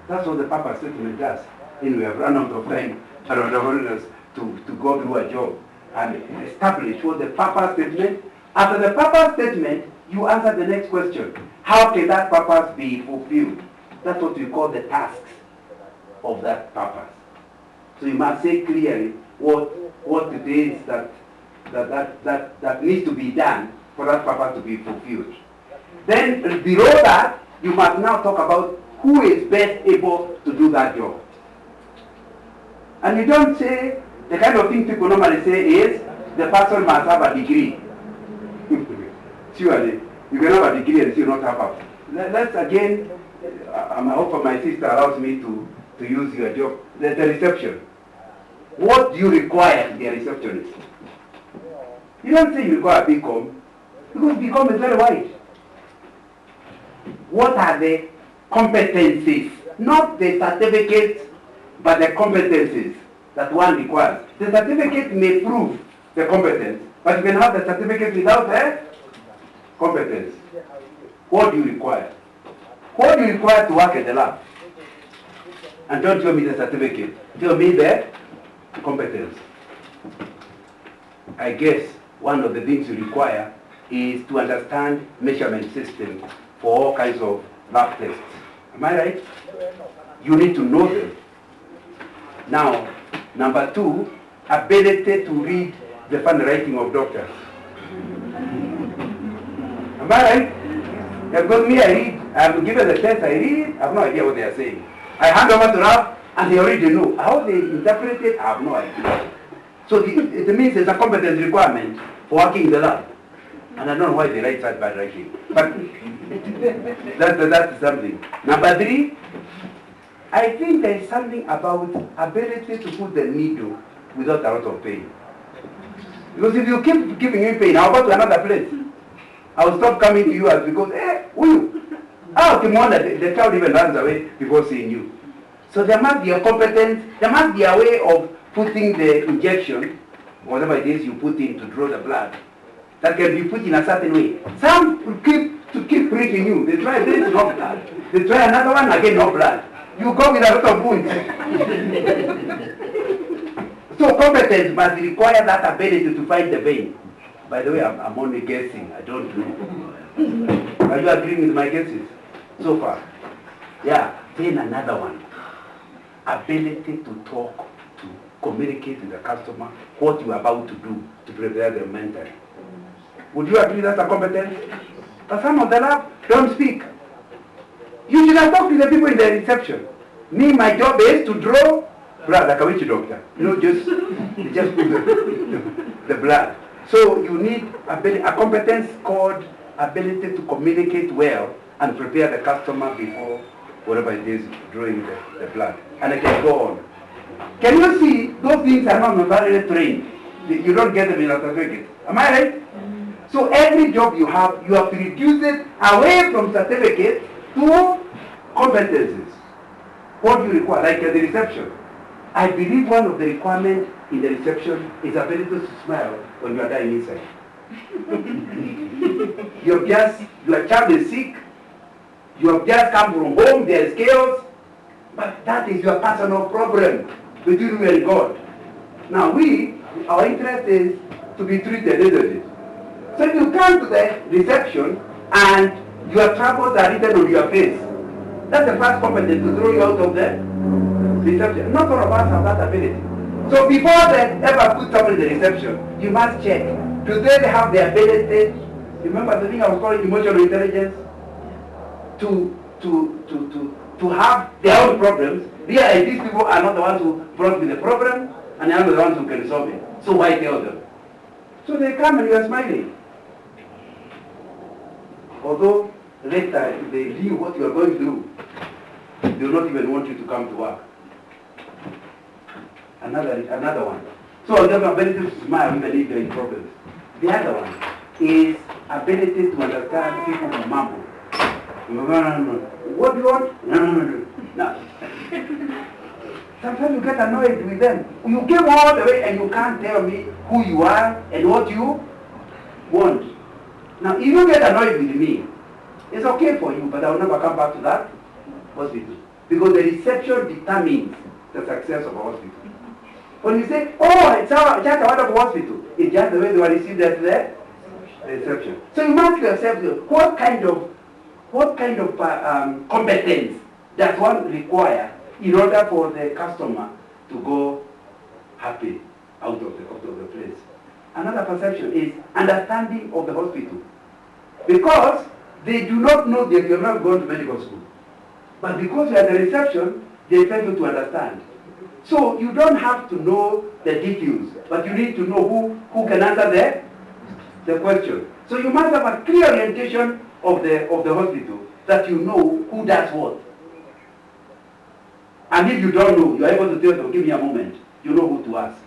That's what the purpose statement does. And we have run out of time. I don't want us to go through a job and establish what the purpose statement. After the purpose statement, you answer the next question. How can that purpose be fulfilled? That's what we call the tasks of that purpose. So you must say clearly what it is that needs to be done for that purpose to be fulfilled. Then below that, you must now talk about who is best able to do that job. And you don't say, the kind of thing people normally say is, the person must have a degree. Surely, you can have a degree and still not have a. Let's again, I hope my sister allows me to use your job. The reception. What do you require to be a receptionist? You don't say you require a BCom, because BCom is very wide. What are the competencies? Not the certificates, but the competencies that one requires. The certificate may prove the competence, but you can have the certificate without the competence. what do you require? What do you require to work at the lab? And don't tell me the certificate. Tell me the competence. I guess one of the things you require is to understand measurement systems for all kinds of lab tests. Am I right? You need to know them. Now, number 2, ability to read the handwriting of doctors. Am I right? Yeah, because me, I read, I'm given the test, I read, I have no idea what they are saying. I hand over to lab, and they already know. How they interpret it, I have no idea. So it means there's a competence requirement for working in the lab. And I don't know why they write that bad writing. But that's something. Number 3, I think there is something about ability to put the needle without a lot of pain. Because if you keep giving me pain, I'll go to another place. I'll stop coming to you as because, who you? The child even runs away before seeing you. So there must be a competence, there must be a way of putting the injection, whatever it is you put in to draw the blood, that can be put in a certain way. Some keep pricking you. They try this, no blood. They try another one, again, no blood. You go with a lot of wounds. So competence must require that ability to find the vein. By the way, I'm only guessing. I don't know. Are you agreeing with my guesses so far? Yeah. Then another one. Ability to talk, to communicate with the customer, what you are about to do to prepare them mentally. Would you agree that's a competence? But some of the lab don't speak. You should have talked to the people in the reception. Me, my job is to draw blood, like a witch doctor. You know, just put the blood. So you need a competence called ability to communicate well and prepare the customer before whatever it is drawing the blood. And I can go on. Can you see, those things are not very trained. You don't get them in a certificate. Am I right? So every job you have to reduce it away from certificates to competencies. What do you require? Like at the reception. I believe one of the requirements in the reception is ability to smile when you are dying inside. Your child is sick, you have just come from home, there is chaos, but that is your personal problem between you and God. Now our interest is to be treated, isn't it? So if you come to the reception and your troubles are written on your face, that's the first competence to throw you out of the reception. Not all of us have that ability. So before they ever put someone in the reception, you must check. Do they have the ability? Remember the thing I was calling emotional intelligence? To have their own problems. These people are not the ones who brought me the problem, and they are not the ones who can solve it. So why tell them? So they come and you are smiling. Although later, if they knew what you are going through, they will not even want you to come to work. Another one. So the ability to smile even if there is problems. The other one is ability to understand people who mumble. No. What do you want? No. Sometimes you get annoyed with them. You came all the way and you can't tell me who you are and what you want. Now, if you get annoyed with me, it's okay for you, but I will never come back to that hospital. Because the reception determines the success of a hospital. When you say, it's just a wonderful hospital, it's just the way they were received at the reception. So you ask yourself, what kind of competence does one require in order for the customer to go happy out of the place? Another perception is understanding of the hospital. Because they do not know that you have not gone to medical school. But because you are at the reception, they tell you to understand. So you don't have to know the details, but you need to know who can answer the question. So you must have a clear orientation of the hospital, that you know who does what. And if you don't know, you are able to tell them, give me a moment, you know who to ask.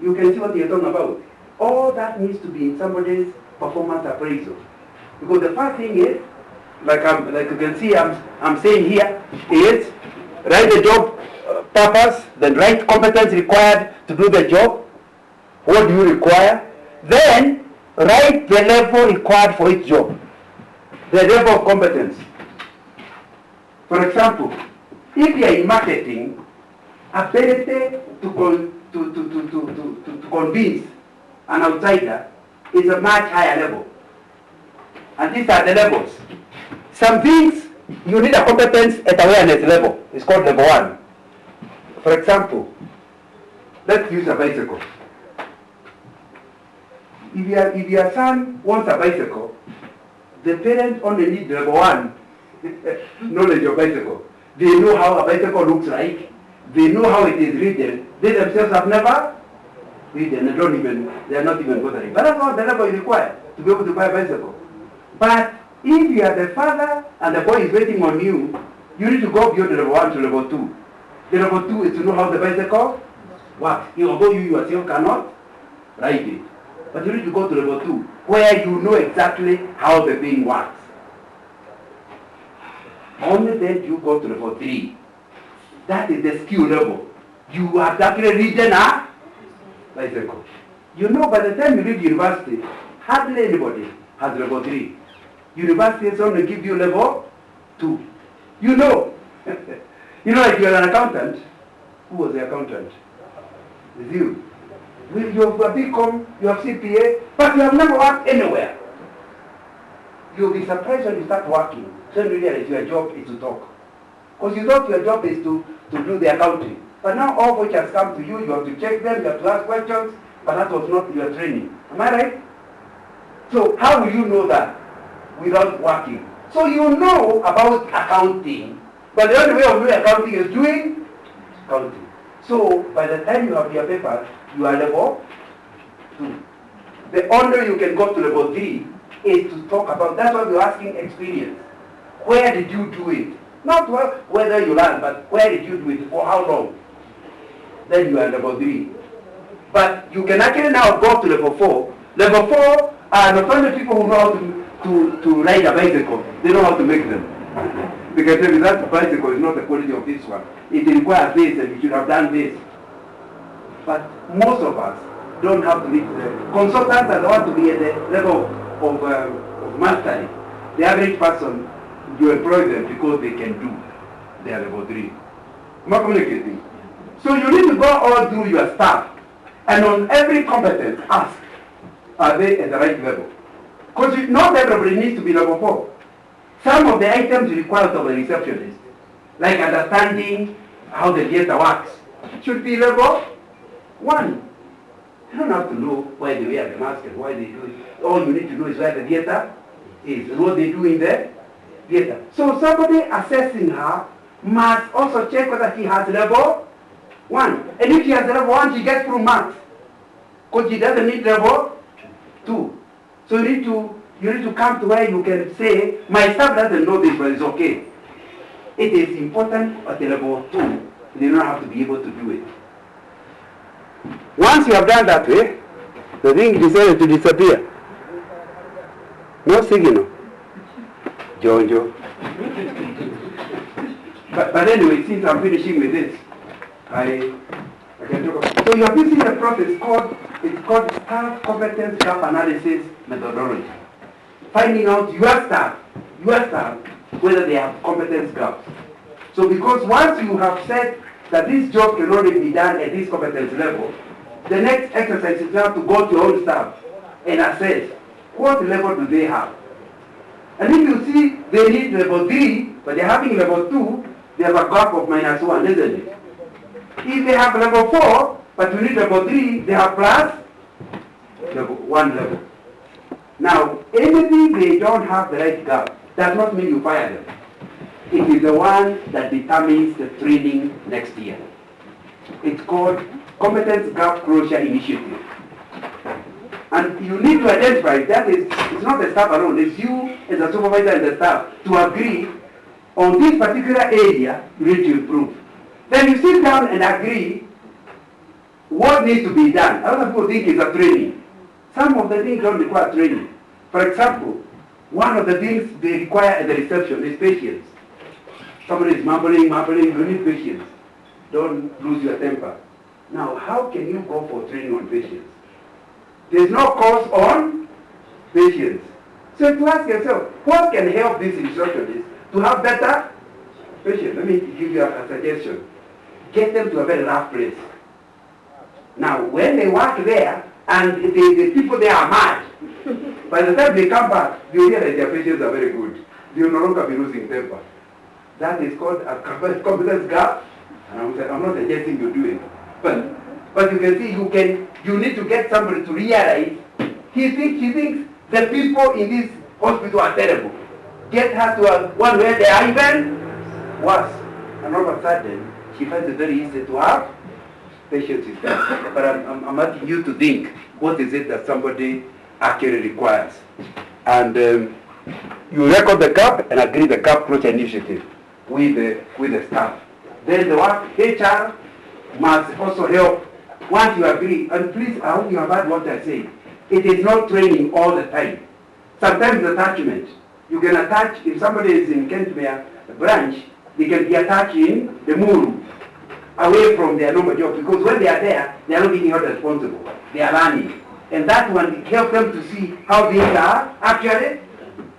You can see what you're talking about. All that needs to be in somebody's performance appraisal. Because the first thing is, like you can see I'm saying here, is write the job purpose, then write competence required to do the job. What do you require? Then write the level required for each job. the level of competence. For example, if you are in marketing, ability to convince an outsider is a much higher level. And these are the levels. Some things you need a competence at awareness level. It's called level 1. For example, let's use a bicycle. If your son wants a bicycle, the parents only need level 1 knowledge of bicycle. They know how a bicycle looks like. They know how it is ridden. They themselves have never ridden. They are not even bothering. But that's not the level you require to be able to buy a bicycle. But if you are the father and the boy is waiting on you, you need to go beyond level 1 to level 2. The level 2 is to know how the bicycle works. Although you yourself cannot ride it. But you need to go to level 2, where you know exactly how the thing works. Only then you go to level 3. That is the skill level. You have actually ridden a bicycle. You know, by the time you leave university, hardly anybody has level 3. Universities only give you level 2. You know. You know, if you're an accountant, who was the accountant? It's you. You have a BCom, you have CPA, but you have never worked anywhere. You'll be surprised when you start working. So you realize your job is to talk. Because you thought your job is to do the accounting. But now all which has come to you, you have to check them, you have to ask questions, but that was not your training. Am I right? So how will you know that without working? So you know about accounting, but the only way of doing accounting is doing accounting. So by the time you have your papers, you are level 2. The only way you can go to level 3 is to talk about, that's why we're asking experience. Where did you do it? Not whether you learn, but where did you do it, for how long? Then you are level 3. But you can actually now go to level 4. Level 4 are not only people who know how to ride a bicycle, they know how to make them. They can tell you that bicycle is not the quality of this one. It requires this and you should have done this. But most of us don't have to reach the consultants are the ones to be at the level of mastery. The average person, you employ them because they can do. They are level 3. Am I communicating? So you need to go all through your staff and on every competence ask, are they at the right level? Because not everybody needs to be level 4. Some of the items required of a receptionist, like understanding how the theater works, should be level 1. You don't have to know why they wear the mask and why they do it. All you need to know is where the theater is and what they do in the theater. So somebody assessing her must also check whether she has level 1. And if she has level 1, she gets full marks. Because she doesn't need level 2. So you need to come to where you can say, my staff doesn't know this, but it's okay. It is important at the level 2. They don't have to be able to do it. Once you have done that way, the thing decided to disappear. No signal. Jojo. But anyway, since I'm finishing with this, I can talk about. So you are using a process called staff competence gap analysis methodology. Finding out your staff, whether they have competence gaps. So because once you have said that this job can only be done at this competence level, the next exercise is now to go to your own staff and assess what level do they have. And if you see they need level 3, but they're having level 2, they have a gap of -1, isn't it? If they have level 4, but you need level 3, they have plus level 1 level. Now, anything they don't have the right gap does not mean you fire them. It is the one that determines the training next year. It's called Competence Gap Closure Initiative. And you need to identify, that is, it's not the staff alone, it's you as a supervisor and the staff to agree on this particular area you need to improve. Then you sit down and agree what needs to be done. Other people think it's a training. Some of the things don't require training. For example, one of the things they require at the reception is patience. Somebody is mumbling, you need patience. Don't lose your temper. Now, how can you go for training on patience? There's no course on patience. So to ask yourself, what can help these instructors to have better patients? Let me give you a suggestion. Get them to a very rough place. Now, when they work there, and the people there are mad, by the time they come back, you realize their patients are very good. They will no longer be losing temper. That is called a competence gap. And I'm not suggesting you do it. But you can see you need to get somebody to realize she thinks the people in this hospital are terrible. Get her to one where they are even worse. And all of a sudden, she finds it very easy to have patience with them. But I'm asking you to think, what is it that somebody actually requires? And you record the gap and agree the gap closure initiative with the staff. Then the work HR must also help. Once you agree, and please, I hope you have heard what I say. It is not training all the time. Sometimes attachment. You can attach, if somebody is in Kentmere branch, they can be attached in the moon, away from their normal job, because when they are there, they are not being held responsible. They are learning. And that one helps them to see how things are actually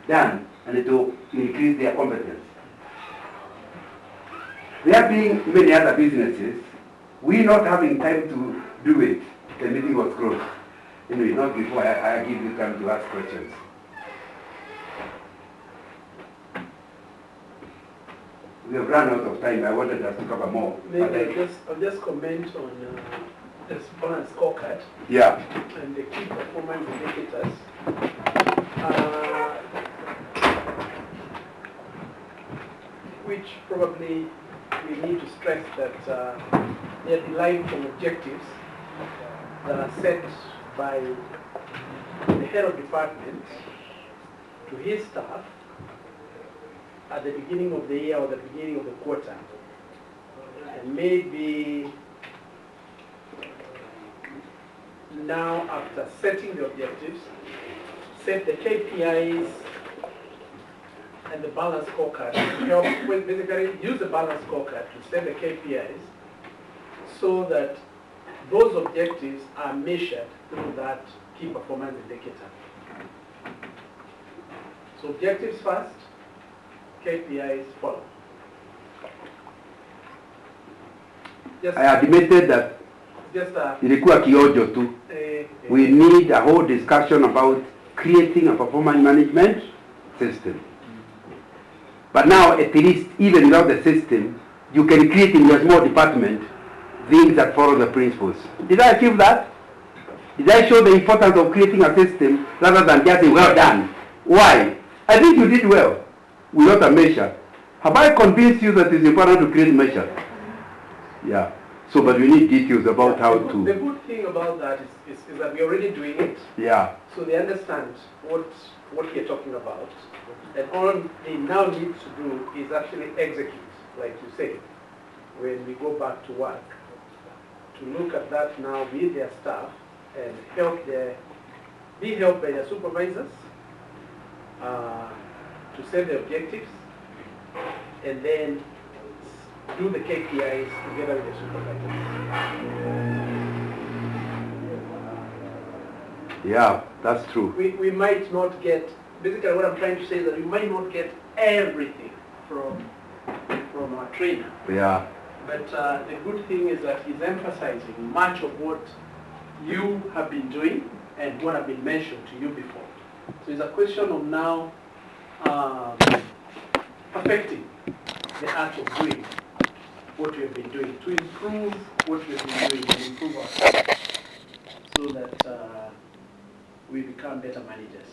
done, and it will increase their competence. There being many other businesses, we not having time to do it, the meeting was closed. Anyway, not before I give you time to ask questions. We have run out of time. I wanted us to cover more. Maybe I'll just comment on the performance scorecard. Yeah. And the key performance indicators. Which probably we need to stress that they are derived from objectives that are set by the head of department to his staff at the beginning of the year or the beginning of the quarter. And maybe now, after setting the objectives, set the KPIs and the balance scorecard to help, well, basically use the balance scorecard to set the KPIs so that those objectives are measured through that key performance indicator. So objectives first, KPIs follow. I admitted that ilikuwa kiojo tu. We need a whole discussion about creating a performance management system. But now, at least, even without the system, you can create in your small department things that follow the principles. Did I achieve that? Did I show the importance of creating a system rather than just saying, well done? Why? I think you did well without a measure. Have I convinced you that it's important to create measures? Yeah. So, but we need details about how to... The good thing about that is that we're already doing it. Yeah. So they understand what we're talking about. And all they now need to do is actually execute, like you say, when we go back to work, to look at that now with their staff and be helped by their supervisors to set the objectives and then do the KPIs together with the supervisors. Yeah, that's true. We might not get, basically what I'm trying to say is that we might not get everything from our trainer. Yeah. But the good thing is that he's emphasizing much of what you have been doing and what have been mentioned to you before. So it's a question of now perfecting the art of doing what we have been doing, to improve what we have been doing, to improve ourselves, so that we become better managers.